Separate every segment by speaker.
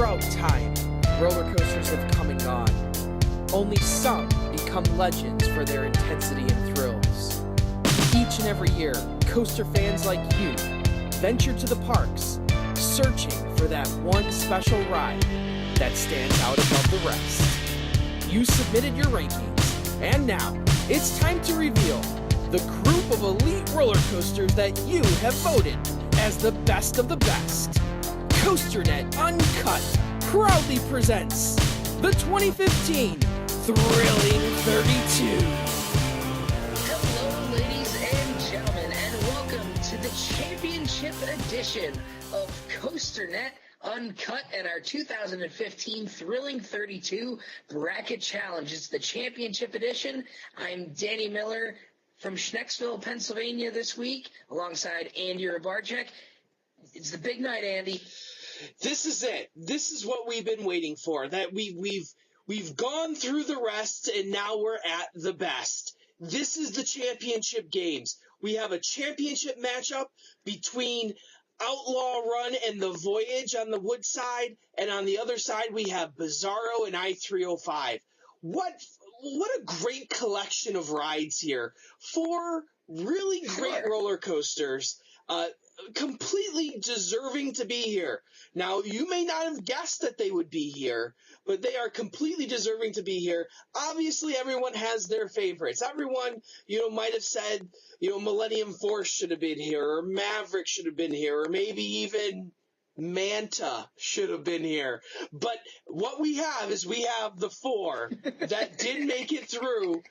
Speaker 1: Throughout time, roller coasters have come and gone. Only some become legends for their intensity and thrills. Each and every year, coaster fans like you venture to the parks, searching for that one special ride that stands out above the rest. You submitted your rankings, and now it's time to reveal the group of elite roller coasters that you have voted as the best of the best. COASTER-net Uncut proudly presents the 2015 Thrilling 32.
Speaker 2: Hello, ladies and gentlemen, and welcome to the championship edition of COASTER-net Uncut and our 2015 Thrilling 32 Bracket Challenge. It's the championship edition. I'm Danny Miller from Schnecksville, Pennsylvania this week, alongside Andy Rabarczyk. It's the big night, Andy.
Speaker 3: This is it. This is what we've been waiting for. That we've gone through the rest, and now we're at the best. This is the championship games. We have a championship matchup between Outlaw Run and the Voyage on the wood side, and on the other side we have Bizarro and I-305. What a great collection of rides here. 4 really great roller coasters. Completely deserving to be here. Now, you may not have guessed that they would be here, but they are completely deserving to be here. Obviously, everyone has their favorites. Everyone, might have said, Millennium Force should have been here, or Maverick should have been here, or maybe even Manta should have been here. But what we have is we have the 4 that did make it through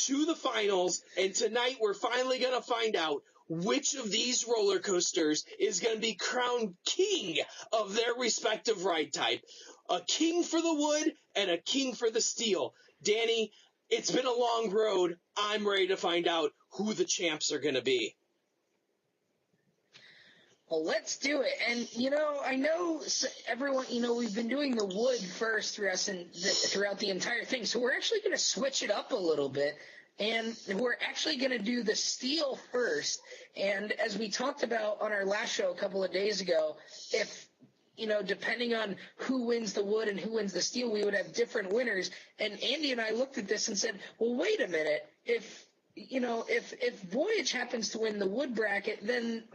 Speaker 3: to the finals, and tonight we're finally going to find out which of these roller coasters is going to be crowned king of their respective ride type. A king for the wood and a king for the steel. Danny, it's been a long road. I'm ready to find out who the champs are going to be.
Speaker 2: Well, let's do it. And, I know everyone, we've been doing the wood first throughout the entire thing. So we're actually going to switch it up a little bit. And we're actually going to do the steel first. And as we talked about on our last show a couple of days ago, if, depending on who wins the wood and who wins the steel, we would have different winners. And Andy and I looked at this and said, well, wait a minute. If Voyage happens to win the wood bracket, then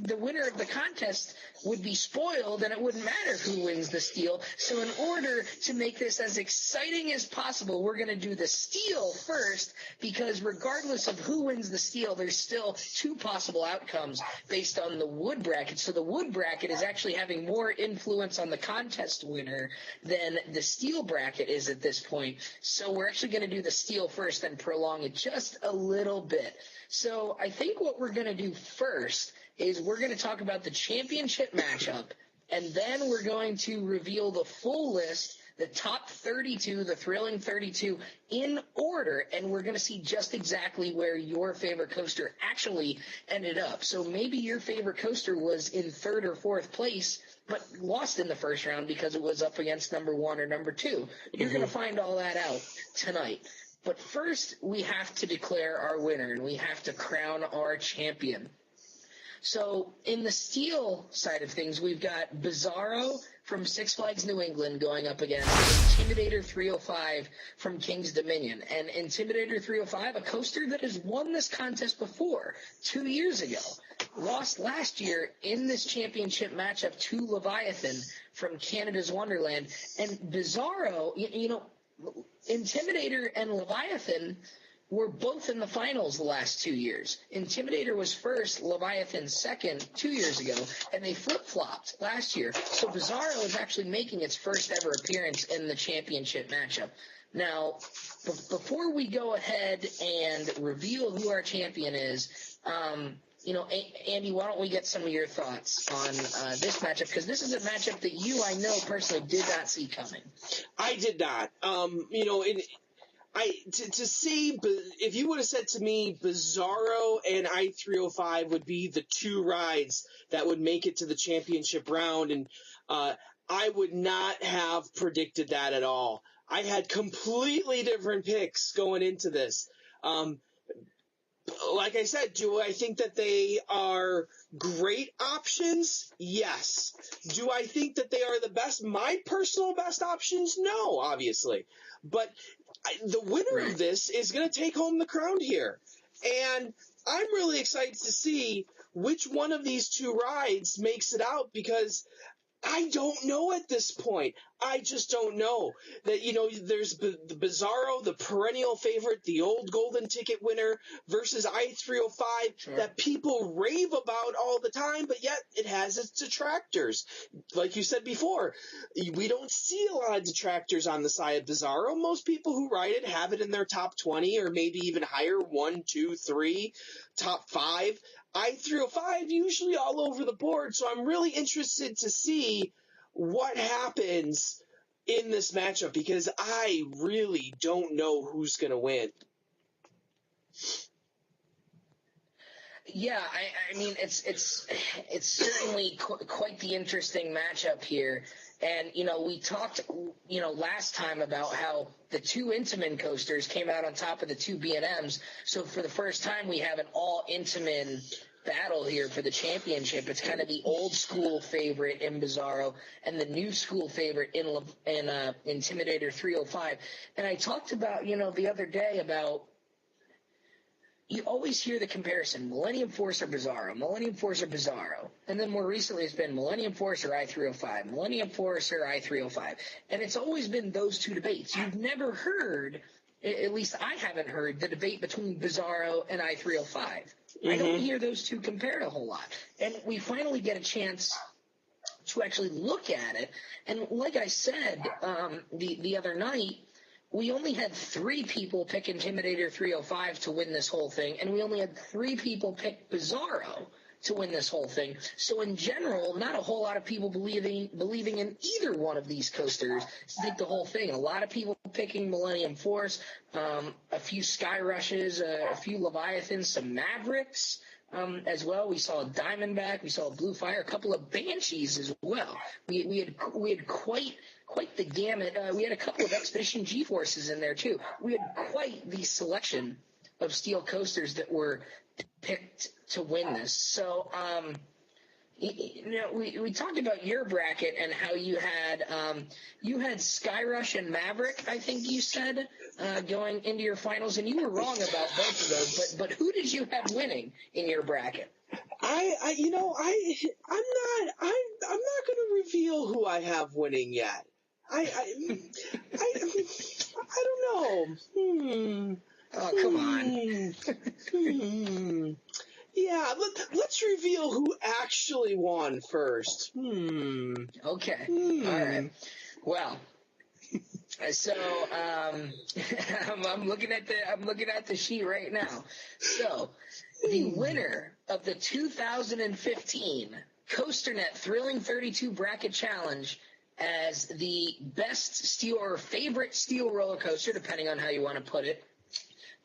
Speaker 2: the winner of the contest would be spoiled, and it wouldn't matter who wins the steel. So in order to make this as exciting as possible, we're going to do the steel first, because regardless of who wins the steel, there's still 2 possible outcomes based on the wood bracket. So the wood bracket is actually having more influence on the contest winner than the steel bracket is at this point. So we're actually going to do the steel first and prolong it just a little bit. So I think what we're going to do first is we're going to talk about the championship matchup, and then we're going to reveal the full list, the top 32, the thrilling 32 in order, and we're going to see just exactly where your favorite coaster actually ended up. So maybe your favorite coaster was in 3rd or 4th place, but lost in the first round because it was up against number 1 or number 2. You're going to find all that out tonight. But first, we have to declare our winner, and we have to crown our champion. So in the steel side of things, we've got Bizarro from Six Flags New England going up against Intimidator 305 from King's Dominion. And Intimidator 305, a coaster that has won this contest before, 2 years ago, lost last year in this championship matchup to Leviathan from Canada's Wonderland. And Bizarro, Intimidator and Leviathan were both in the finals the last 2 years. Intimidator was first, Leviathan second 2 years ago, and they flip-flopped last year. So Bizarro is actually making its first ever appearance in the championship matchup. Now, before we go ahead and reveal who our champion is, Andy, why don't we get some of your thoughts on this matchup? Because this is a matchup that I know personally did not see coming.
Speaker 3: I did not. To see, if you would have said to me Bizarro and I-305 would be the 2 rides that would make it to the championship round, and I would not have predicted that at all. I had completely different picks going into this. like I said, do I think that they are great options? Yes. Do I think that they are the best, my personal best options? No, obviously. But the winner of this is going to take home the crown here. And I'm really excited to see which one of these two rides makes it out, because I don't know at this point. I just don't know. That, there's the Bizarro, the perennial favorite, the old golden ticket winner, versus I-305 that people rave about all the time, but yet it has its detractors. Like you said before, we don't see a lot of detractors on the side of Bizarro. Most people who ride it have it in their top 20 or maybe even higher, 1, 2, 3, top 5. I-305 usually all over the board, so I'm really interested to see what happens in this matchup, because I really don't know who's going to win.
Speaker 2: Yeah, I mean, it's certainly quite the interesting matchup here. And, we talked, last time about how the two Intamin coasters came out on top of the two B&Ms. So for the first time, we have an all Intamin battle here for the championship. It's kind of the old school favorite in Bizarro and the new school favorite in Intimidator 305. And I talked about, the other day about, you always hear the comparison, Millennium Force or Bizarro, Millennium Force or Bizarro. And then more recently it's been Millennium Force or I-305, Millennium Force or I-305. And it's always been those two debates. You've never heard, at least I haven't heard, the debate between Bizarro and I-305. Mm-hmm. I don't hear those two compared a whole lot. And we finally get a chance to actually look at it. And like I said the other night, we only had 3 people pick Intimidator 305 to win this whole thing, and we only had 3 people pick Bizarro to win this whole thing. So in general, not a whole lot of people believing in either one of these coasters to take the whole thing. A lot of people picking Millennium Force, a few Sky Rushes, a few Leviathans, some Mavericks as well. We saw a Diamondback, we saw a Blue Fire, a couple of Banshees as well. We had quite the gamut. We had a couple of Expedition G-Forces in there too. We had quite the selection of steel coasters that were picked to win this. So, we talked about your bracket and how you had Skyrush and Maverick, I think you said, going into your finals, and you were wrong about both of those. But who did you have winning in your bracket?
Speaker 3: I'm not going to reveal who I have winning yet. I don't know.
Speaker 2: Oh, come on.
Speaker 3: Yeah, let's reveal who actually won first.
Speaker 2: Okay. All right. Well, so I'm looking at the sheet right now. So the winner of the 2015 COASTER-net Thrilling 32 Bracket Challenge as the best steel or favorite steel roller coaster, depending on how you want to put it.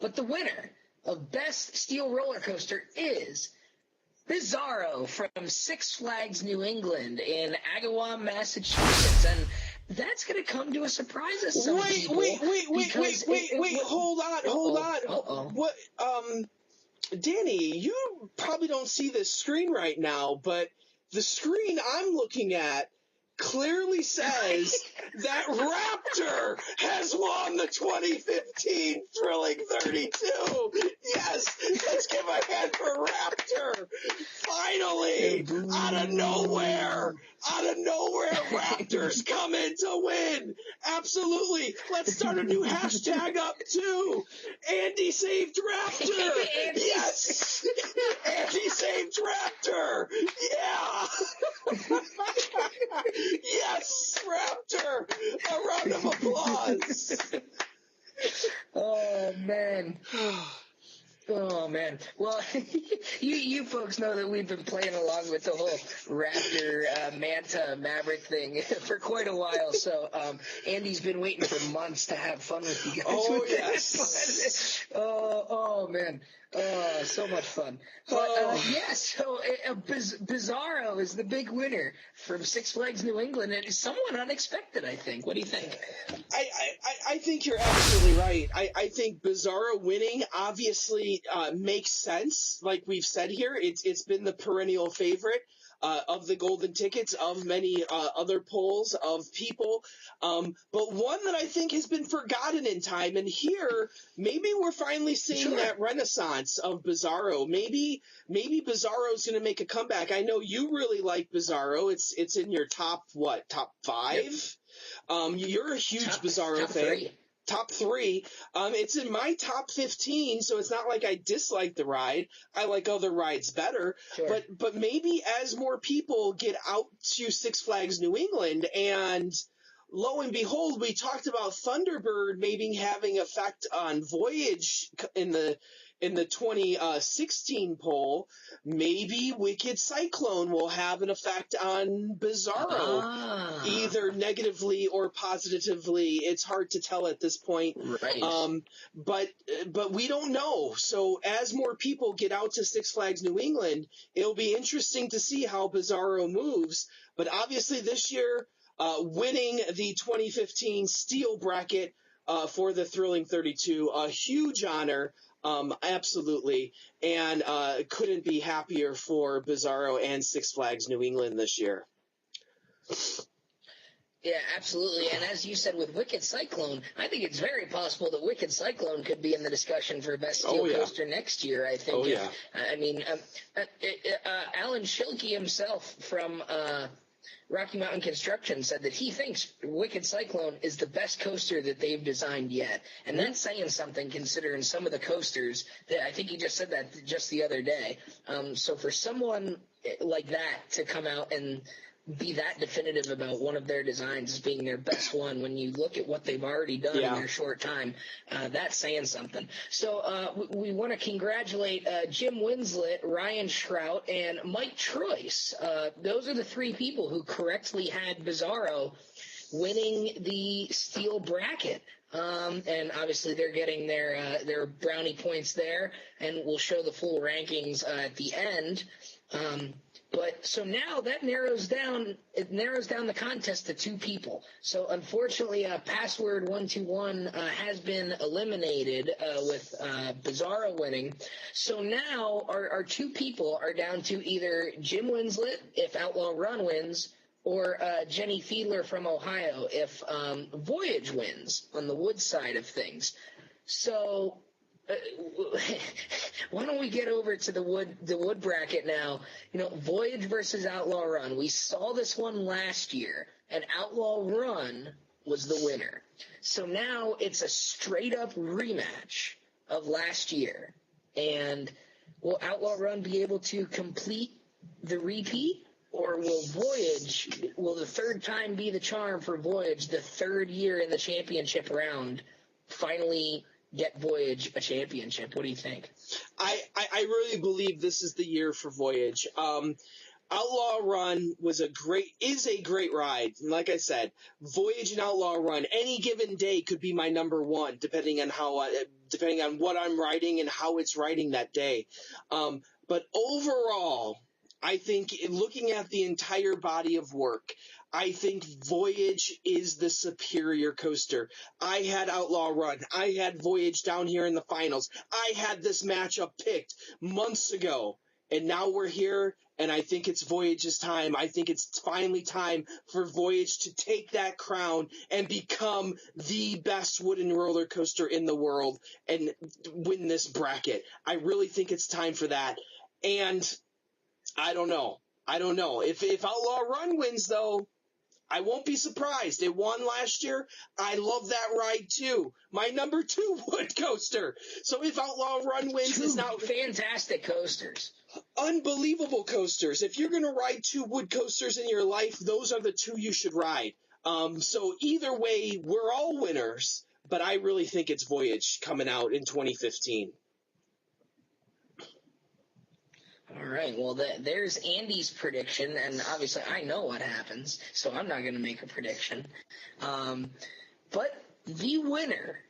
Speaker 2: But the winner of Best Steel Roller Coaster is Bizarro from Six Flags New England in Agawam, Massachusetts. And that's going to come to a surprise to some people.
Speaker 3: Wait, hold on. What, Danny, you probably don't see this screen right now, but the screen I'm looking at clearly says that Raptor has won the 2015 Thrilling 32. Yes, let's give a hand for Raptor. Finally, out of nowhere, Raptor's coming to win. Absolutely. Let's start a new hashtag up too. Andy saved Raptor. Yes. Andy saved Raptor. Yeah. Yes, Raptor! A round of applause!
Speaker 2: Oh, man. Well, you folks know that we've been playing along with the whole Raptor, Manta, Maverick thing for quite a while. So Andy's been waiting for months to have fun with you guys.
Speaker 3: Oh, yes.
Speaker 2: Oh, man. Oh, so much fun. But, so Bizarro is the big winner from Six Flags New England, and it's somewhat unexpected, I think. What do you think?
Speaker 3: I think you're absolutely right. I think Bizarro winning obviously makes sense. Like we've said here, it's been the perennial favorite of the golden tickets, of many other polls, of people. But one that I think has been forgotten in time, and here maybe we're finally seeing that renaissance of Bizarro. Maybe Bizarro's going to make a comeback. I know you really like Bizarro. It's in your top 5? Yep. You're a huge Bizarro fan.
Speaker 2: 3.
Speaker 3: Top 3. It's in my top 15, so it's not like I dislike the ride. I like other rides better.
Speaker 2: Sure.
Speaker 3: But maybe as more people get out to Six Flags New England, and lo and behold, we talked about Thunderbird maybe having effect on Voyage in the 2016 poll. Maybe Wicked Cyclone will have an effect on Bizarro, either negatively or positively. It's hard to tell at this point.
Speaker 2: Right.
Speaker 3: But we don't know. So as more people get out to Six Flags New England, it'll be interesting to see how Bizarro moves. But obviously this year, winning the 2015 Steel Bracket for the Thrilling 32, a huge honor. Absolutely. And couldn't be happier for Bizarro and Six Flags New England this year.
Speaker 2: Yeah, absolutely. And as you said with Wicked Cyclone, I think it's very possible that Wicked Cyclone could be in the discussion for Best Steel Coaster next year, I think. Alan Schilke himself from Rocky Mountain Construction said that he thinks Wicked Cyclone is the best coaster that they've designed yet. And that's saying something considering some of the coasters that I think he just said that just the other day. So for someone like that to come out and be that definitive about one of their designs as being their best one, when you look at what they've already done in their short time, that's saying something. So we want to congratulate Jim Winslet, Ryan Shrout, and Mike Troyce. Those are the 3 people who correctly had Bizarro winning the Steel Bracket. And obviously they're getting their brownie points there, and we'll show the full rankings at the end. But so now that narrows down the contest to 2 people. So unfortunately, Password 121 has been eliminated with Bizarro winning. So now our 2 people are down to either Jim Winslet if Outlaw Run wins, or Jenny Fiedler from Ohio if Voyage wins on the wood side of things. So why don't we get over to the wood bracket now? Voyage versus Outlaw Run. We saw this one last year, and Outlaw Run was the winner. So now it's a straight-up rematch of last year. And will Outlaw Run be able to complete the repeat? Or will the third time be the charm for Voyage, the 3rd year in the championship round, finally get Voyage a championship? What do you think?
Speaker 3: I really believe this is the year for Voyage. Outlaw Run is a great ride. And like I said, Voyage and Outlaw Run, any given day could be my number 1, depending on what I'm riding and how it's riding that day. But overall, I think looking at the entire body of work, I think Voyage is the superior coaster. I had Outlaw Run. I had Voyage down here in the finals. I had this matchup picked months ago, and now we're here, and I think it's Voyage's time. I think it's finally time for Voyage to take that crown and become the best wooden roller coaster in the world and win this bracket. I really think it's time for that. And I don't know. If Outlaw Run wins, though, I won't be surprised. It won last year. I love that ride, too. My number 2 wood coaster. So if Outlaw Run wins, it's now
Speaker 2: fantastic coasters.
Speaker 3: Unbelievable coasters. If you're going to ride 2 wood coasters in your life, those are the 2 you should ride. So either way, we're all winners. But I really think it's Voyage coming out in 2015.
Speaker 2: All right, well, there's Andy's prediction, and obviously I know what happens, so I'm not going to make a prediction. But the winner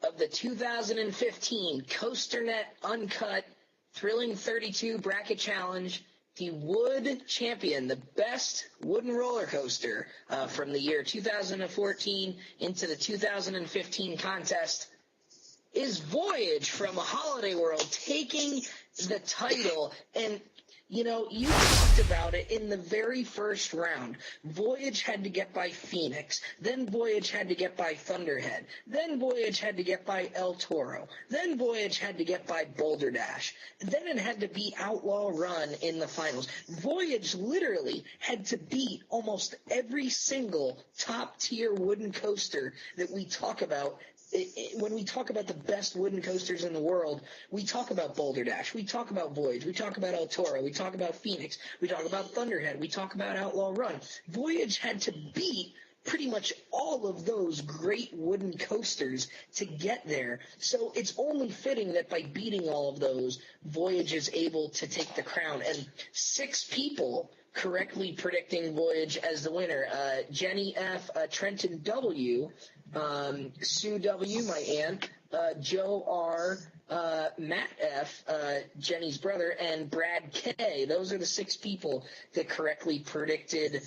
Speaker 2: of the 2015 COASTER-net Uncut Thrilling 32 Bracket Challenge, the Wood Champion, the best wooden roller coaster from the year 2014 into the 2015 contest, is Voyage from Holiday World, taking the title. And you know, you talked about it in the very first round. Voyage had to get by Phoenix. Then Voyage had to get by Thunderhead. Then Voyage had to get by El Toro. Then Voyage had to get by Boulder Dash. Then it had to beat Outlaw Run in the finals. Voyage literally had to beat almost every single top-tier wooden coaster that we talk about. When we talk about the best wooden coasters in the world, we talk about Boulder Dash, we talk about Voyage, we talk about El Toro, we talk about Phoenix, we talk about Thunderhead, we talk about Outlaw Run. Voyage had to beat pretty much all of those great wooden coasters to get there. So it's only fitting that by beating all of those, Voyage is able to take the crown. And 6 people correctly predicting Voyage as the winner. Jenny F., Trenton W., Sue W., my aunt, Joe R., Matt F., Jenny's brother, and Brad K. Those are the 6 people that correctly predicted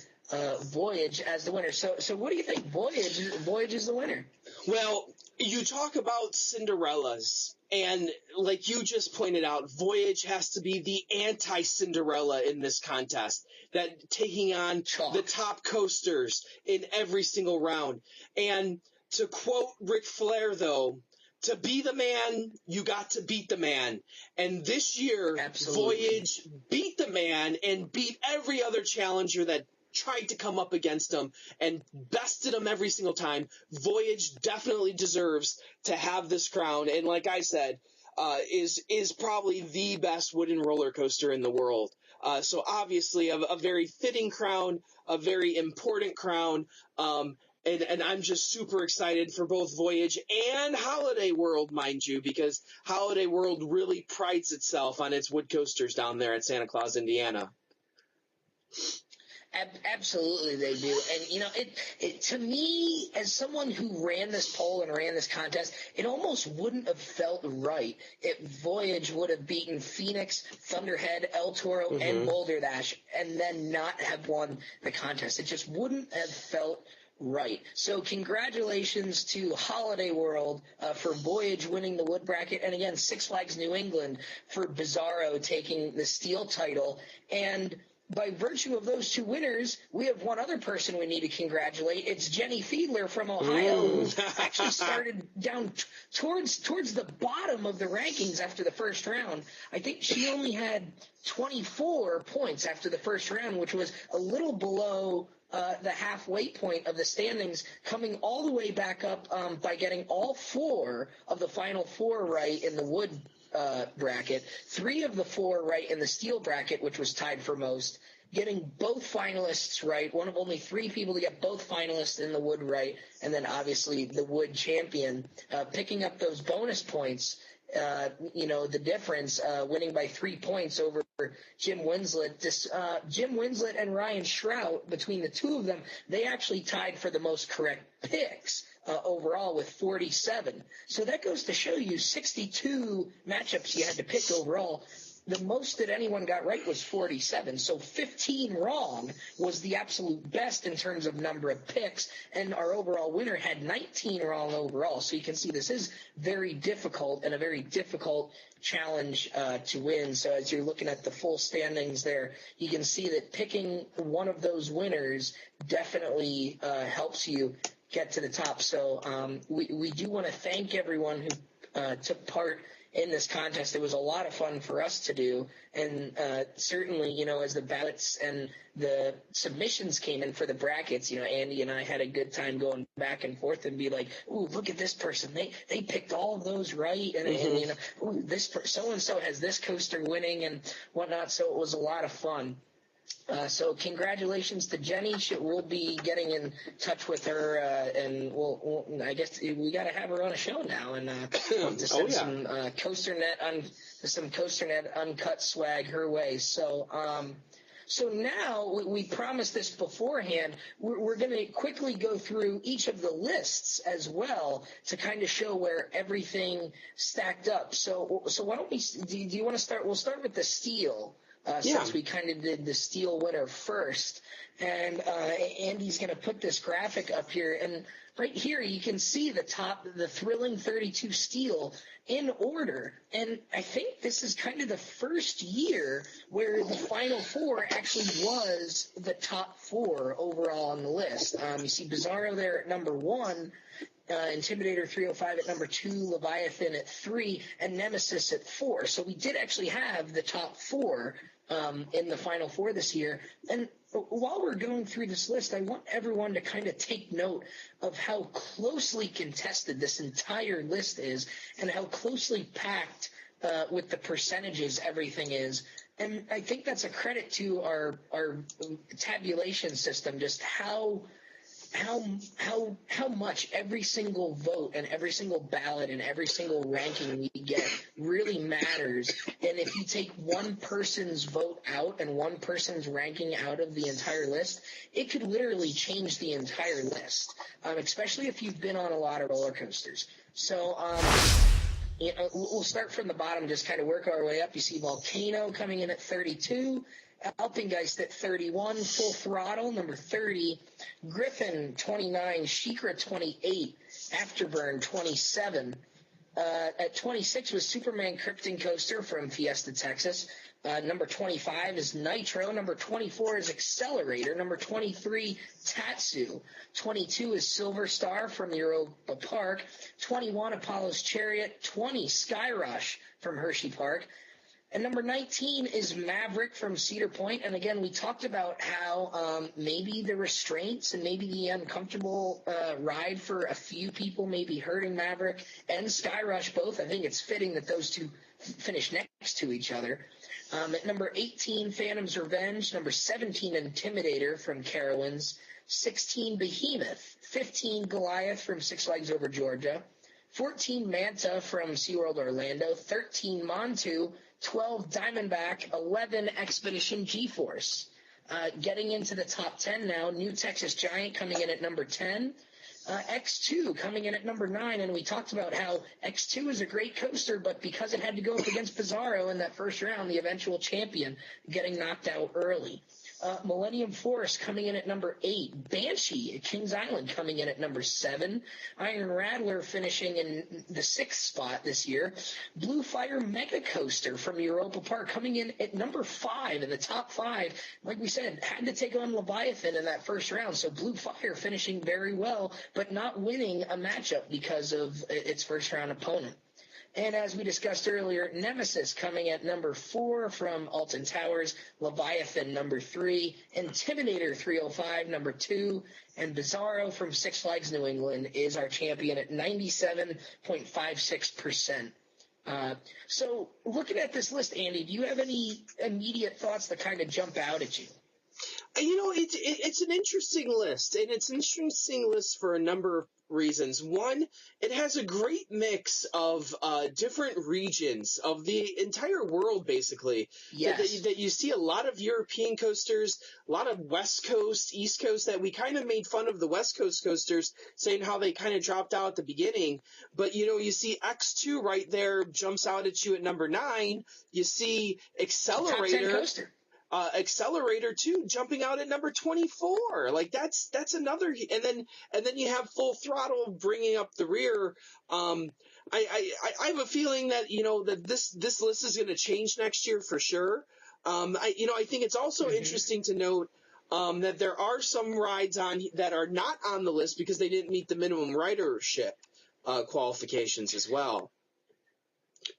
Speaker 2: Voyage as the winner. So what do you think? Voyage is the winner.
Speaker 3: Well, you talk about Cinderellas, and like you just pointed out, Voyage has to be the anti-Cinderella in this contest, that taking on the top coasters in every single round. And to quote Ric Flair, though, to be the man, you got to beat the man. And this year,
Speaker 2: Absolutely.
Speaker 3: Voyage beat the man and beat every other challenger that tried to come up against him and bested him every single time. Voyage definitely deserves to have this crown. And like I said, is probably the best wooden roller coaster in the world. So obviously a very fitting crown, a very important crown. And I'm just super excited for both Voyage and Holiday World, mind you, because Holiday World really prides itself on its wood coasters down there at Santa Claus, Indiana.
Speaker 2: Absolutely, they do. And, you know, it to me, as someone who ran this poll and ran this contest, it almost wouldn't have felt right if Voyage would have beaten Phoenix, Thunderhead, El Toro, and Boulder Dash, and then not have won the contest. It just wouldn't have felt right. So congratulations to Holiday World for Voyage winning the wood bracket, and again, Six Flags New England for Bizarro taking the steel title. And by virtue of those 2 winners, we have one other person we need to congratulate. It's Jenny Fiedler from Ohio, who actually started down towards the bottom of the rankings after the first round. I think she only had 24 points after the first round, which was a little below the halfway point of the standings, coming all the way back up by getting all 4 of the final 4 right in the wood bracket, 3 of the 4 right in the steel bracket, which was tied for most, getting both finalists right, one of only 3 people to get both finalists in the wood right, and then obviously the wood champion, picking up those bonus points, the difference, winning by 3 points over Jim Winslet. Jim Winslet and Ryan Shrout, between the 2 of them, they actually tied for the most correct picks overall with 47. So that goes to show you 62 matchups you had to pick overall. The most that anyone got right was 47. So 15 wrong was the absolute best in terms of number of picks, and our overall winner had 19 wrong overall. So you can see this is very difficult and a very difficult challenge to win. So as you're looking at the full standings there, you can see that picking one of those winners definitely helps you get to the top. So we do want to thank everyone who took part in this contest. It was a lot of fun for us to do, and certainly, as the ballots and the submissions came in for the brackets, Andy and I had a good time going back and forth and be like, ooh, look at this person, they picked all of those right, and ooh, this so-and-so has this coaster winning and whatnot. So it was a lot of fun. So congratulations to Jenny. We'll be getting in touch with her, and I guess we got to have her on a show now, and to send some COASTER-net Uncut swag her way. So So now we promised this beforehand. We're going to quickly go through each of the lists as well to kind of show where everything stacked up. So why don't we? Do you want to start? We'll start with the steel. Since we kind of did the steel winner first. And Andy's going to put this graphic up here. And right here, you can see the thrilling 32 steel in order. And I think this is kind of the first year where the Final Four actually was the top 4 overall on the list. You see Bizarro there at number 1. Intimidator 305 at number 2, Leviathan at 3, and Nemesis at 4. So we did actually have the top 4 in the Final Four this year. And while we're going through this list, I want everyone to kind of take note of how closely contested this entire list is and how closely packed with the percentages everything is. And I think that's a credit to our tabulation system, just how much every single vote and every single ballot and every single ranking we get really matters. And if you take one person's vote out and one person's ranking out of the entire list, it could literally change the entire list, especially if you've been on a lot of roller coasters. So we'll start from the bottom, just kind of work our way up. You see Volcano coming in at 32. Alpengeist at 31, Full Throttle, number 30, Griffin, 29, Shikra, 28, Afterburn, 27. At 26 was Superman Krypton Coaster from Fiesta, Texas. Number 25 is Nitro. Number 24 is Accelerator. Number 23, Tatsu. 22 is Silver Star from Europa Park. 21, Apollo's Chariot. 20, Skyrush from Hershey Park. And number 19 is Maverick from Cedar Point. And again, we talked about how maybe the restraints and maybe the uncomfortable ride for a few people may be hurting Maverick and Skyrush both. I think it's fitting that those two finish next to each other. At number 18, Phantom's Revenge. Number 17, Intimidator from Carowinds. 16, Behemoth. 15, Goliath from Six Flags Over Georgia. 14, Manta from SeaWorld Orlando. 13, Montu. 12, Diamondback. 11, Expedition G-Force. Getting into the top 10 now, New Texas Giant coming in at number 10. X2 coming in at number 9, and we talked about how X2 is a great coaster, but because it had to go up against Bizarro in that first round, the eventual champion getting knocked out early. Millennium Force coming in at number 8. Banshee at Kings Island coming in at number 7. Iron Rattler finishing in the 6th spot this year. Blue Fire Mega Coaster from Europa Park coming in at number 5 in the top 5. Like we said, had to take on Leviathan in that first round, so Blue Fire finishing very well, but not winning a matchup because of its first round opponent. And as we discussed earlier, Nemesis coming at number 4 from Alton Towers, Leviathan number 3, Intimidator 305 number 2, and Bizarro from Six Flags New England is our champion at 97.56%. So looking at this list, Andy, do you have any immediate thoughts that kind of jump out at you?
Speaker 3: You know, it's an interesting list, and it's an interesting list for a number of reasons. One, it has a great mix of different regions of the entire world, basically.
Speaker 2: Yes.
Speaker 3: That you see a lot of European coasters, a lot of West Coast, East Coast, that we kind of made fun of the West Coast coasters, saying how they kind of dropped out at the beginning. But, you know, you see X2 right there jumps out at you at number 9. You see Accelerator.
Speaker 2: Top 10 coaster.
Speaker 3: Accelerator 2 jumping out at number 24. Like that's another, and then you have Full Throttle bringing up the rear. I have a feeling that, you know, that this list is going to change next year for sure. I think it's also interesting to note that there are some rides on that are not on the list because they didn't meet the minimum ridership qualifications as well.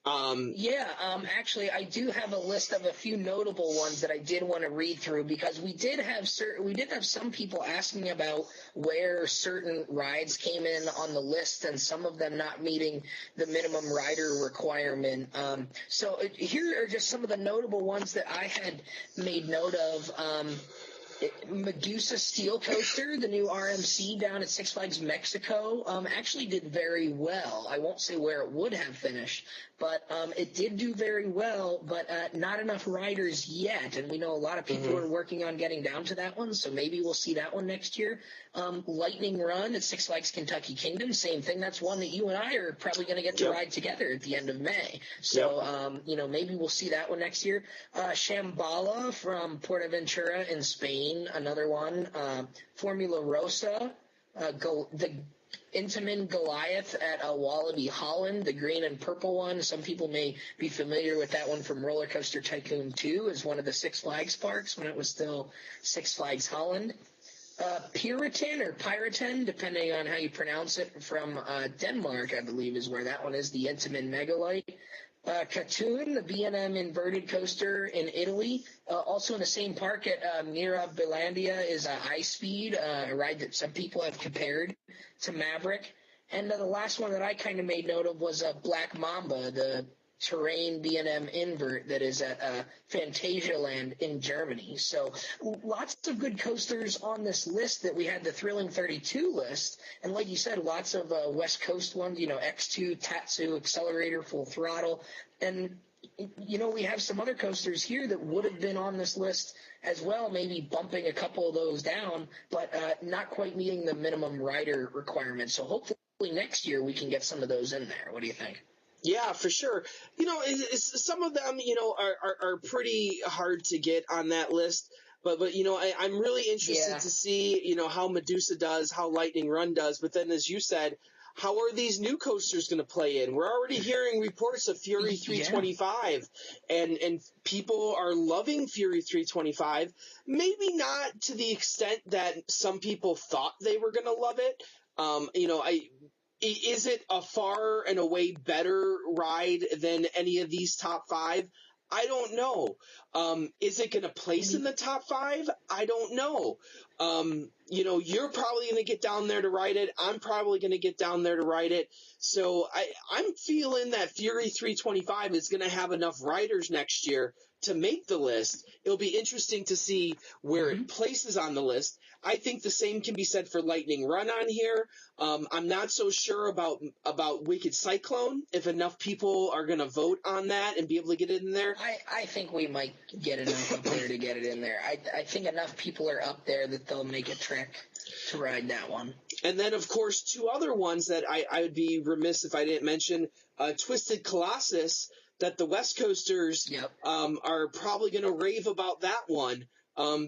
Speaker 2: Actually, I do have a list of a few notable ones that I did want to read through because we did have some people asking about where certain rides came in on the list and some of them not meeting the minimum rider requirement. So here are just some of the notable ones that I had made note of. Medusa Steel Coaster, the new RMC down at Six Flags Mexico, actually did very well. I won't say where it would have finished, but it did do very well, but not enough riders yet. And we know a lot of people are working on getting down to that one, so maybe we'll see that one next year. Lightning Run at Six Flags Kentucky Kingdom, same thing. That's one that you and I are probably going to get to ride together at the end of May. So, maybe we'll see that one next year. Shambhala from Portaventura in Spain, another one. Formula Rosa, the Intamin Goliath at Wallaby Holland, the green and purple one. Some people may be familiar with that one from Roller Coaster Tycoon 2 as one of the Six Flags parks when it was still Six Flags Holland. Puritan or Piraten, depending on how you pronounce it, from Denmark, I believe is where that one is, the Intamin Megalite. Katoon, the B&M inverted coaster in Italy, also in the same park at Mirabilandia, is Ice Speed, a ride that some people have compared to Maverick. And the last one that I kind of made note of was Black Mamba, the terrain B&M invert that is at Phantasialand in Germany. So lots of good coasters on this list that we had, the Thrilling 32 list. And like you said, lots of West Coast ones, X2, Tatsu, Accelerator, Full Throttle. And, we have some other coasters here that would have been on this list as well, maybe bumping a couple of those down, but not quite meeting the minimum rider requirement. So hopefully next year we can get some of those in there. What do you think?
Speaker 3: Yeah, for sure. Some of them, are pretty hard to get on that list. But I'm really interested to see, how Medusa does, how Lightning Run does. But then, as you said, how are these new coasters going to play in? We're already hearing reports of Fury 325, and people are loving Fury 325. Maybe not to the extent that some people thought they were going to love it. Is it a far and away better ride than any of these top five? I don't know. Is it going to place in the top five? I don't know. You're probably going to get down there to ride it. I'm probably going to get down there to ride it. So I'm feeling that Fury 325 is going to have enough riders next year to make the list. It'll be interesting to see where it places on the list. I think the same can be said for Lightning Run on here. I'm not so sure about Wicked Cyclone, if enough people are going to vote on that and be able to get it in there.
Speaker 2: I think we might get enough up there to get it in there. I think enough people are up there that they'll make a trek to ride that one.
Speaker 3: And then, of course, two other ones that I would be remiss if I didn't mention, Twisted Colossus, that the West Coasters are probably going to rave about that one.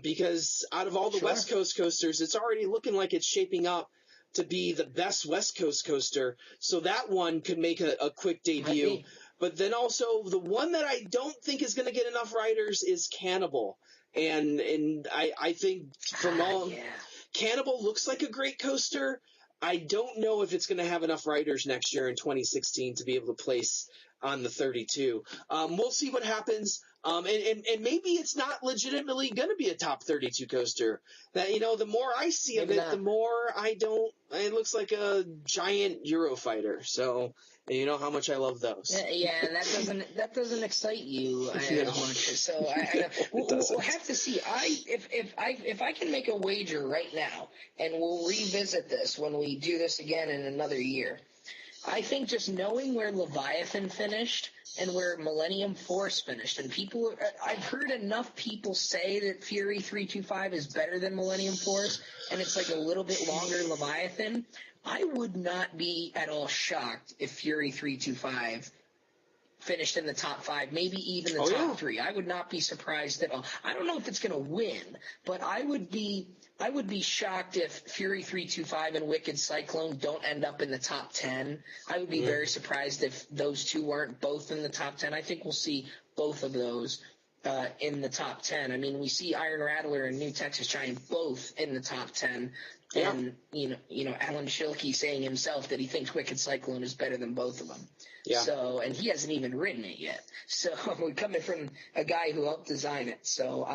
Speaker 3: Because out of all the West Coast coasters, it's already looking like it's shaping up to be the best West Coast coaster. So that one could make a quick debut. But then also the one that I don't think is going to get enough riders is Cannibal. And I think Cannibal looks like a great coaster. I don't know if it's going to have enough riders next year in 2016 to be able to place on the 32. We'll see what happens. And maybe it's not legitimately going to be a top 32 coaster. That, the more I see of it, the more I don't. It looks like a giant Eurofighter. So, you know how much I love those.
Speaker 2: Yeah, that doesn't excite you as much. So we'll have to see. If I can make a wager right now, and we'll revisit this when we do this again in another year. I think just knowing where Leviathan finished and where Millennium Force finished, and I've heard enough people say that Fury 325 is better than Millennium Force, and it's like a little bit longer Leviathan. I would not be at all shocked if Fury 325 finished in the top five, maybe even the top three. I would not be surprised at all. I don't know if it's going to win, but I would be shocked if Fury 325 and Wicked Cyclone don't end up in the top 10. I would be very surprised if those two weren't both in the top 10. I think we'll see both of those in the top 10. I mean, we see Iron Rattler and New Texas Giant both in the top 10.
Speaker 3: Yeah.
Speaker 2: And, Alan Schilke saying himself that he thinks Wicked Cyclone is better than both of them.
Speaker 3: Yeah.
Speaker 2: So, and he hasn't even written it yet. So, coming from a guy who helped design it. So,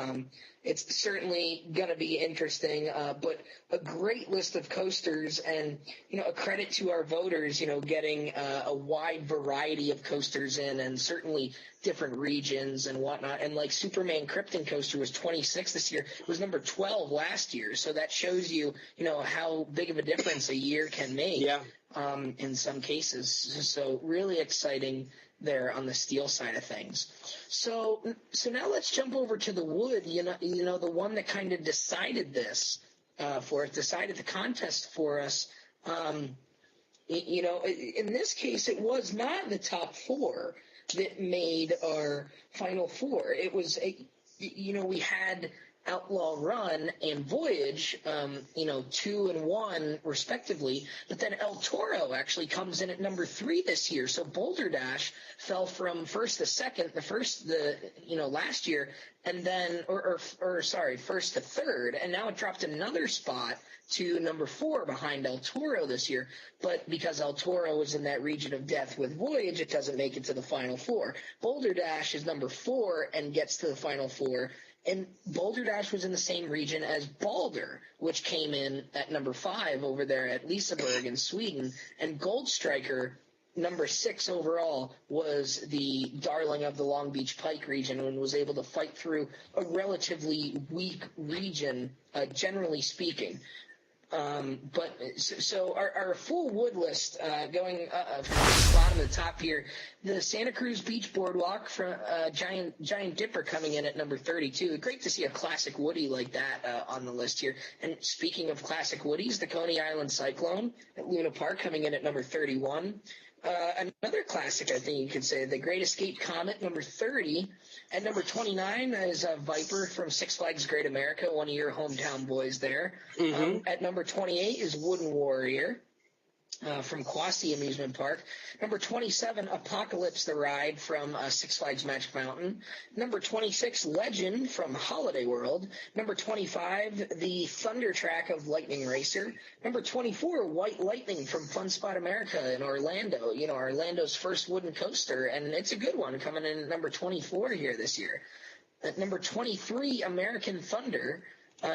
Speaker 2: it's certainly going to be interesting, but a great list of coasters and, a credit to our voters, getting a wide variety of coasters in, and certainly different regions and whatnot. And like Superman Krypton coaster was 26 this year. It was number 12 last year. So that shows you, how big of a difference a year can make.
Speaker 3: Yeah.
Speaker 2: In some cases. So really exciting there on the steel side of things. So now let's jump over to the wood, the one that kind of decided this decided the contest for us. In this case, it was not the top four that made our final four. It was we had Outlaw Run and Voyage, 2 and 1 respectively, but then El Toro actually comes in at number 3 this year. So Boulder Dash fell from first to second, last year, and then, first to third, and now it dropped another spot to number 4 behind El Toro this year. But because El Toro is in that region of death with Voyage, it doesn't make it to the final 4. Boulder Dash is number 4 and gets to the final 4. And Boulder Dash was in the same region as Balder, which came in at number 5 over there at Liseberg in Sweden. And Gold Striker, number 6 overall, was the darling of the Long Beach Pike region and was able to fight through a relatively weak region, generally speaking. So our full wood list, going from the bottom to the top here, the Santa Cruz Beach Boardwalk from Giant Dipper coming in at number 32. Great to see a classic woody like that on the list here. And speaking of classic woodies, the Coney Island Cyclone at Luna Park coming in at number 31. Another classic, I think you could say, the Great Escape Comet, number 30. At number 29 is Viper from Six Flags Great America, one of your hometown boys there.
Speaker 3: Mm-hmm.
Speaker 2: At number 28 is Wooden Warrior from Quasi Amusement Park. Number 27, Apocalypse the Ride from Six Flags Magic Mountain. Number 26, Legend from Holiday World. Number 25, the Thunder Track of Lightning Racer. Number 24, White Lightning from Fun Spot America in Orlando. Orlando's first wooden coaster, and it's a good one, coming in at number 24 here this year. At number 23, American Thunder.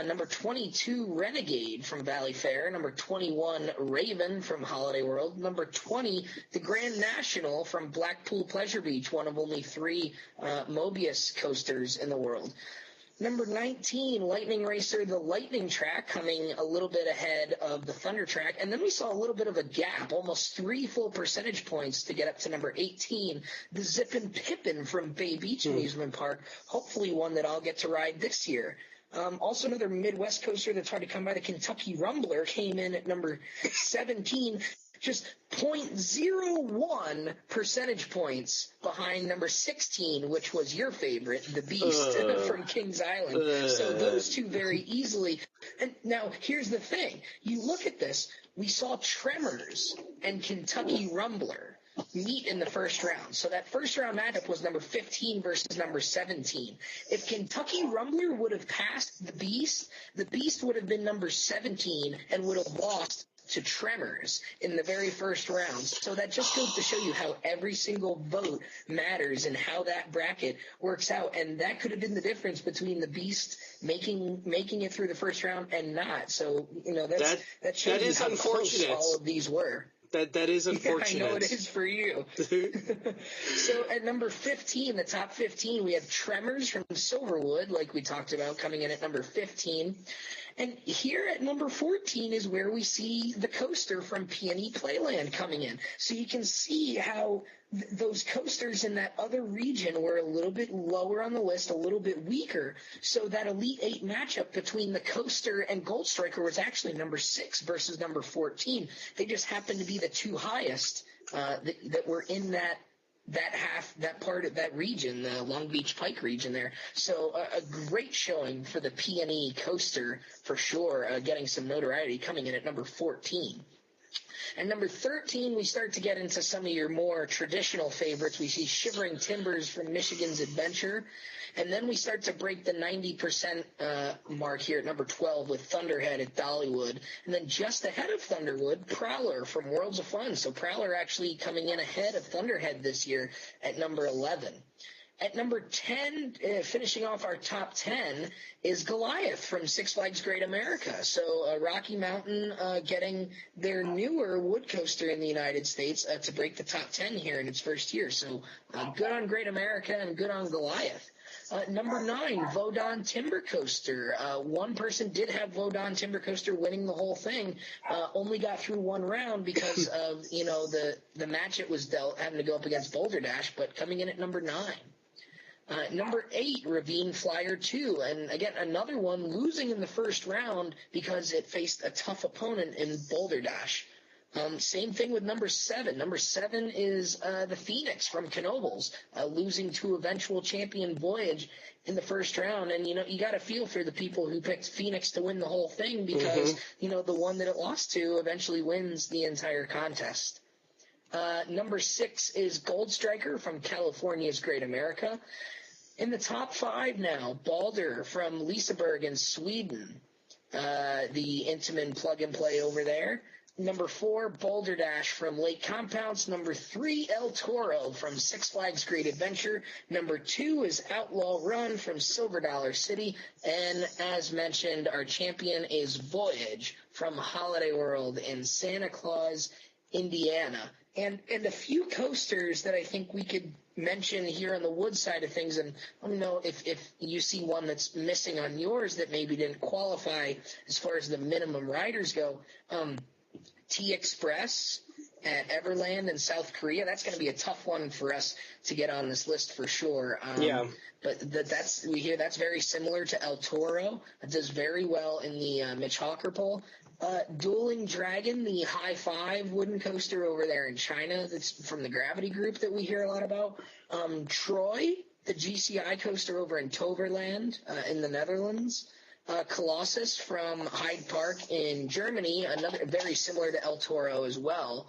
Speaker 2: Number 22, Renegade from Valley Fair. Number 21, Raven from Holiday World. Number 20, the Grand National from Blackpool Pleasure Beach, one of only 3 Mobius coasters in the world. Number 19, Lightning Racer, the Lightning Track, coming a little bit ahead of the Thunder Track. And then we saw a little bit of a gap, almost 3 full percentage points to get up to number 18, the Zippin' Pippin from Bay Beach Amusement Park, hopefully one that I'll get to ride this year. Also another Midwest coaster that's hard to come by, the Kentucky Rumbler, came in at number 17, just 0.01 percentage points behind number 16, which was your favorite, the Beast from Kings Island. So those two very easily. And now here's the thing. You look at this, we saw Tremors and Kentucky Rumbler meet in the first round. So that first round matchup was number 15 versus number 17. If Kentucky Rumbler would have passed the Beast would have been number 17 and would have lost to Tremors in the very first round. So that just goes to show you how every single vote matters and how that bracket works out. And that could have been the difference between the Beast making it through the first round and not. So, that shows you how close all of these were.
Speaker 3: That is unfortunate.
Speaker 2: Yeah, I know it is for you. So at number 15, the top 15, we have Tremors from Silverwood, like we talked about, coming in at number 15. And here at number 14 is where we see the coaster from Peony Playland coming in. So you can see how those coasters in that other region were a little bit lower on the list, a little bit weaker. So that Elite 8 matchup between the coaster and Gold Striker was actually number 6 versus number 14. They just happened to be the 2 highest that were in that part of that region, the Long Beach Pike region there. So a great showing for the P&E coaster for sure, getting some notoriety, coming in at number 14. And number 13, we start to get into some of your more traditional favorites. We see Shivering Timbers from Michigan's Adventure. And then we start to break the 90% mark here at number 12 with Thunderhead at Dollywood. And then just ahead of Thunderwood, Prowler from Worlds of Fun. So Prowler actually coming in ahead of Thunderhead this year at number 11. At number 10, finishing off our top 10, is Goliath from Six Flags Great America. So Rocky Mountain getting their newer wood coaster in the United States to break the top 10 here in its first year. So good on Great America and good on Goliath. Number 9, Vodon Timber Coaster. One person did have Vodon Timber Coaster winning the whole thing. Only got through one round because of, the match it was dealt, having to go up against Boulder Dash, but coming in at number 9. Number 8, Ravine Flyer 2. And again, another one losing in the first round because it faced a tough opponent in Boulder Dash. Same thing with number 7. Number 7 is the Phoenix from Knoebels, losing to eventual champion Voyage in the first round. And, you got to feel for the people who picked Phoenix to win the whole thing because, the one that it lost to eventually wins the entire contest. Number 6 is Gold Striker from California's Great America. In the top 5 now, Balder from Liseberg in Sweden, the Intamin plug-and-play over there. Number 4, Boulder Dash from Lake Compounce. Number 3, El Toro from Six Flags Great Adventure. Number 2 is Outlaw Run from Silver Dollar City. And as mentioned, our champion is Voyage from Holiday World in Santa Claus, Indiana. And a few coasters that I think we could mention here on the wood side of things, and let me know if you see one that's missing on yours that maybe didn't qualify as far as the minimum riders go. T-Express at Everland in South Korea. That's going to be a tough one for us to get on this list for sure. But we hear that's very similar to El Toro. It does very well in the Mitch Hawker poll. Dueling Dragon, the High Five wooden coaster over there in China, that's from the Gravity Group that we hear a lot about. Troy, the GCI coaster over in Toverland in the Netherlands. Colossus from Hyde Park in Germany, another very similar to El Toro as well.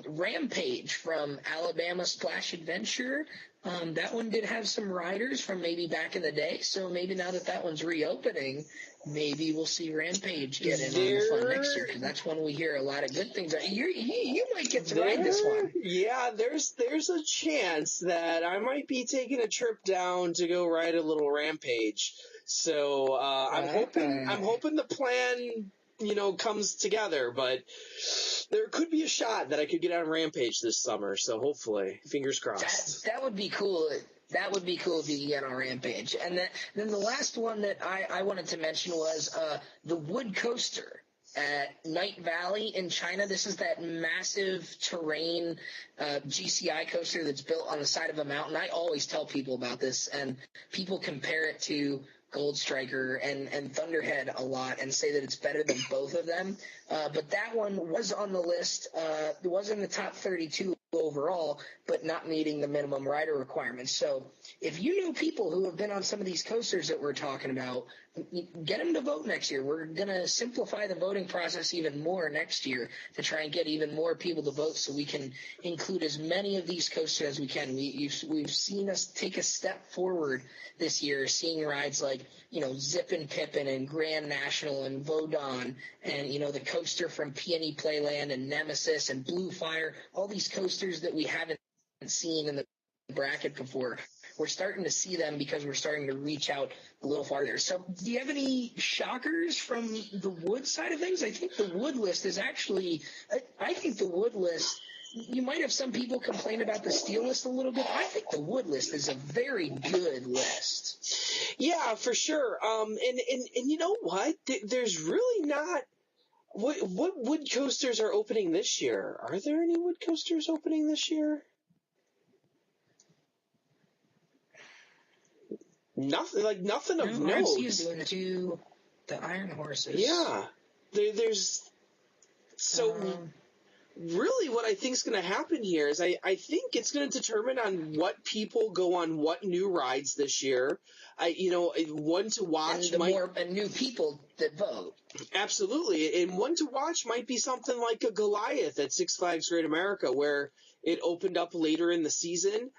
Speaker 2: Rampage from Alabama Splash Adventure. That one did have some riders from maybe back in the day, so maybe now that one's reopening, maybe we'll see Rampage get in on the fun next year, because that's one we hear a lot of good things. You might get to ride this one.
Speaker 3: Yeah, there's a chance that I might be taking a trip down to go ride a little Rampage. So I'm hoping the plan comes together, but there could be a shot that I could get on Rampage this summer. So hopefully, fingers crossed.
Speaker 2: That would be cool. That would be cool if you could get on Rampage. And then the last one that I wanted to mention was the Wood Coaster at Night Valley in China. This is that massive terrain GCI coaster that's built on the side of a mountain. I always tell people about this, and people compare it to Gold Striker and Thunderhead a lot and say that it's better than both of them. But that one was on the list. It was in the top 32 overall, but not meeting the minimum rider requirements. So if you know people who have been on some of these coasters that we're talking about, get them to vote next year. We're going to simplify the voting process even more next year to try and get even more people to vote so we can include as many of these coasters as we can. We've seen us take a step forward this year, seeing rides like, Zippin' Pippin and Grand National and Vodon and, the coaster from Peony Playland and Nemesis and Blue Fire, all these coasters that we haven't seen in the bracket before. We're starting to see them because we're starting to reach out a little farther. So do you have any shockers from the wood side of things? I think the wood list is actually – I think the wood list – you might have some people complain about the steel list a little bit. I think the wood list is a very good list.
Speaker 3: Yeah, for sure. And you know what? There's really not – what wood coasters are opening this year? Are there any wood coasters opening this year? Nothing of note.
Speaker 2: RMC is doing the Iron Horses.
Speaker 3: Yeah. There's so really what I think is going to happen here is I think it's going to determine on what people go on what new rides this year. One to watch
Speaker 2: and more new people that vote.
Speaker 3: Absolutely. And one to watch might be something like a Goliath at Six Flags Great America, where it opened up later in the season.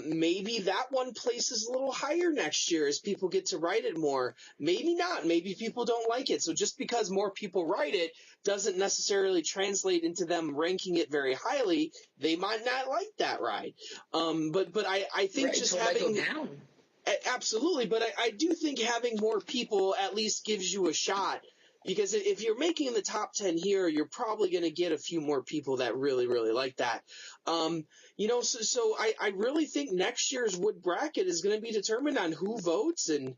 Speaker 3: Maybe that one places a little higher next year as people get to ride it more. Maybe not. Maybe people don't like it. So just because more people ride it doesn't necessarily translate into them ranking it very highly. They might not like that ride. But I think
Speaker 2: right,
Speaker 3: just
Speaker 2: so
Speaker 3: having
Speaker 2: it might go down.
Speaker 3: Absolutely, but I do think having more people at least gives you a shot. Because if you're making the top 10 here, you're probably going to get a few more people that really, really like that. So I really think next year's wood bracket is going to be determined on who votes and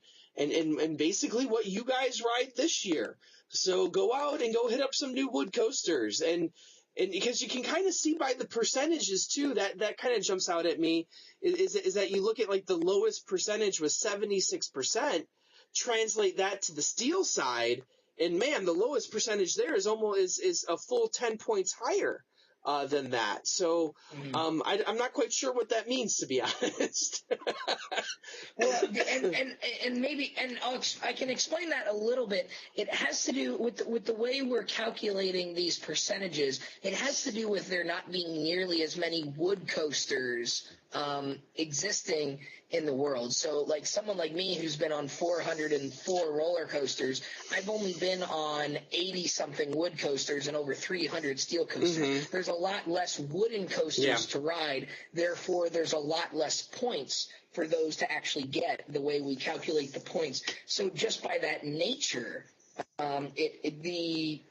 Speaker 3: basically what you guys ride this year. So go out and go hit up some new wood coasters. And because you can kind of see by the percentages too, that kind of jumps out at me is that you look at like the lowest percentage was 76%, translate that to the steel side. And man, the lowest percentage there is almost is a full 10 points higher than that. So I'm not quite sure what that means, to be honest.
Speaker 2: Well, and maybe I can explain that a little bit. It has to do with the way we're calculating these percentages. It has to do with there not being nearly as many wood coasters existing in the world. So like someone like me who's been on 404 roller coasters, I've only been on 80 something wood coasters and over 300 steel coasters.
Speaker 3: Mm-hmm.
Speaker 2: There's a lot less wooden coasters to ride. Therefore, there's a lot less points for those to actually get the way we calculate the points. So just by that nature, the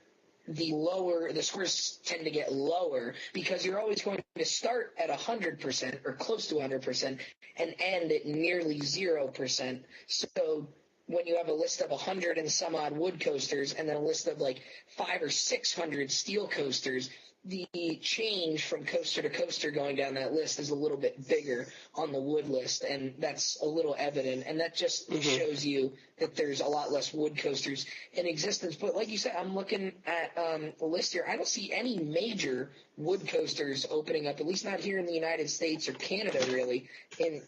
Speaker 2: scores tend to get lower because you're always going to start at 100% or close to 100% and end at nearly 0%. So when you have a list of 100 and some odd wood coasters and then a list of like 500 or 600 steel coasters, the change from coaster to coaster going down that list is a little bit bigger on the wood list, and that's a little evident. And that just shows you that there's a lot less wood coasters in existence. But like you said, I'm looking at a list here. I don't see any major wood coasters opening up, at least not here in the United States or Canada, really, in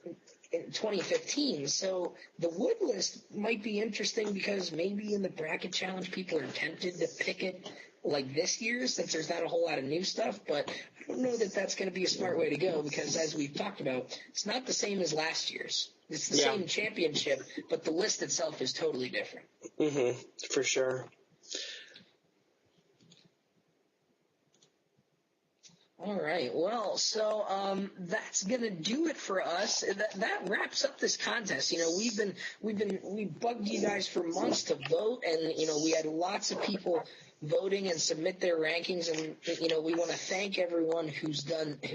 Speaker 2: 2015. So the wood list might be interesting because maybe in the bracket challenge people are tempted to pick it like this year since there's not a whole lot of new stuff, but I don't know that that's going to be a smart way to go because as we've talked about, it's not the same as last year's. It's the same championship, but the list itself is totally different.
Speaker 3: Mm-hmm, for sure.
Speaker 2: All right. Well, so that's gonna do it for us. That wraps up this contest. You know, we bugged you guys for months to vote, and you know, we had lots of people voting and submit their rankings, and you know, we want to thank everyone who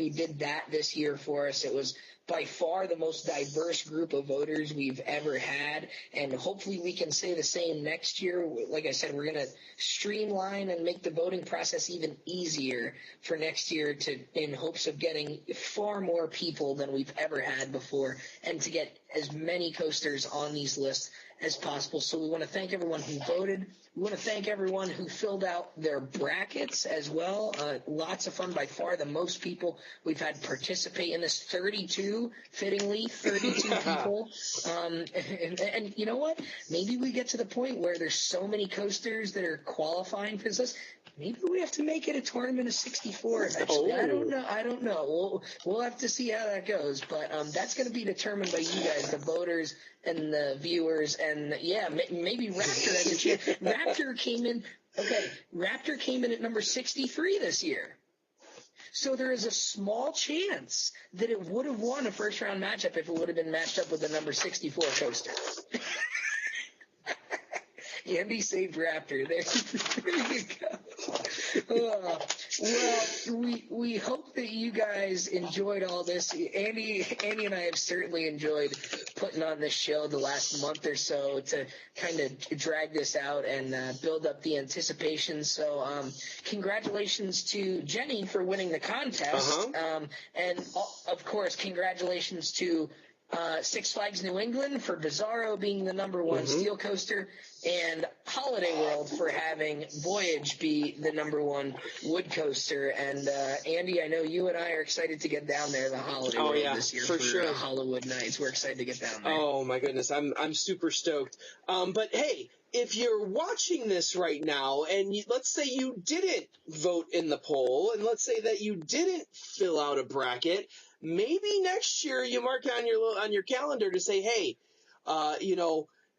Speaker 2: did that this year for us. It was by far the most diverse group of voters we've ever had, and hopefully we can say the same next year. Like I said, we're going to streamline and make the voting process even easier for next year in hopes of getting far more people than we've ever had before and to get as many coasters on these lists as possible. So we want to thank everyone who voted. We want to thank everyone who filled out their brackets as well. Lots of fun. By far the most people we've had participate in this. 32, fittingly, 32 people. And you know what? Maybe we get to the point where there's so many coasters that are qualifying for this. Maybe we have to make it a tournament of 64 eventually.
Speaker 3: Oh.
Speaker 2: I don't know. We'll have to see how that goes. But that's going to be determined by you guys, the voters and the viewers. And, yeah, maybe Raptor has a chance. Raptor came in at number 63 this year. So there is a small chance that it would have won a first-round matchup if it would have been matched up with the number 64 coaster. Andy saved Raptor. There you go. Well, we hope that you guys enjoyed all this. Andy and I have certainly enjoyed putting on this show the last month or so to kind of drag this out and build up the anticipation. So congratulations to Jenny for winning the contest. And, of course, congratulations to Six Flags New England for Bizarro being the number one steel coaster. and Holiday World for having Voyage be the #1 wood coaster. And Andy, I know you and I are excited to get down there to Holiday World this year
Speaker 3: for sure.
Speaker 2: Hollywood Nights. We're excited to get down there.
Speaker 3: Oh my goodness, I'm super stoked. But hey, if you're watching this right now, and let's say you didn't vote in the poll, and let's say that you didn't fill out a bracket, maybe next year you mark on your calendar to say, hey,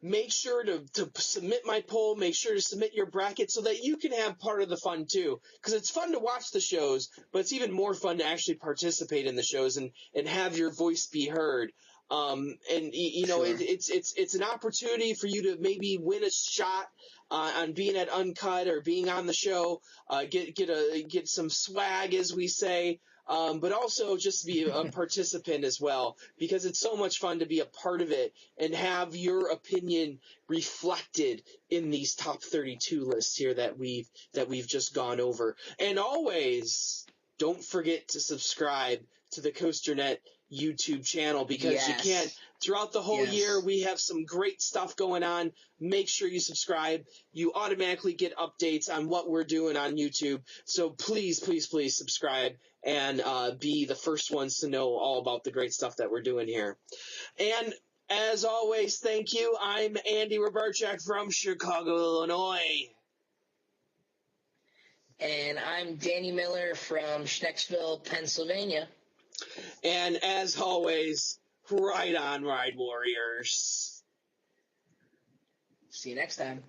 Speaker 3: make sure to submit my poll, make sure to submit your bracket so that you can have part of the fun too. Because it's fun to watch the shows, but it's even more fun to actually participate in the shows and have your voice be heard. Sure. It's an opportunity for you to maybe win a shot on being at Uncut or being on the show, get some swag, as we say. But also just be a participant as well, because it's so much fun to be a part of it and have your opinion reflected in these top 32 lists here that we've just gone over. And always don't forget to subscribe to the COASTER-net YouTube channel, because you can't. Throughout the whole year, we have some great stuff going on. Make sure you subscribe. You automatically get updates on what we're doing on YouTube. So please, please, please subscribe and be the first ones to know all about the great stuff that we're doing here. And as always, thank you. I'm Andy Robarchak from Chicago, Illinois.
Speaker 2: And I'm Danny Miller from Schnecksville, Pennsylvania.
Speaker 3: And as always, ride on, Ride Warriors.
Speaker 2: See you next time.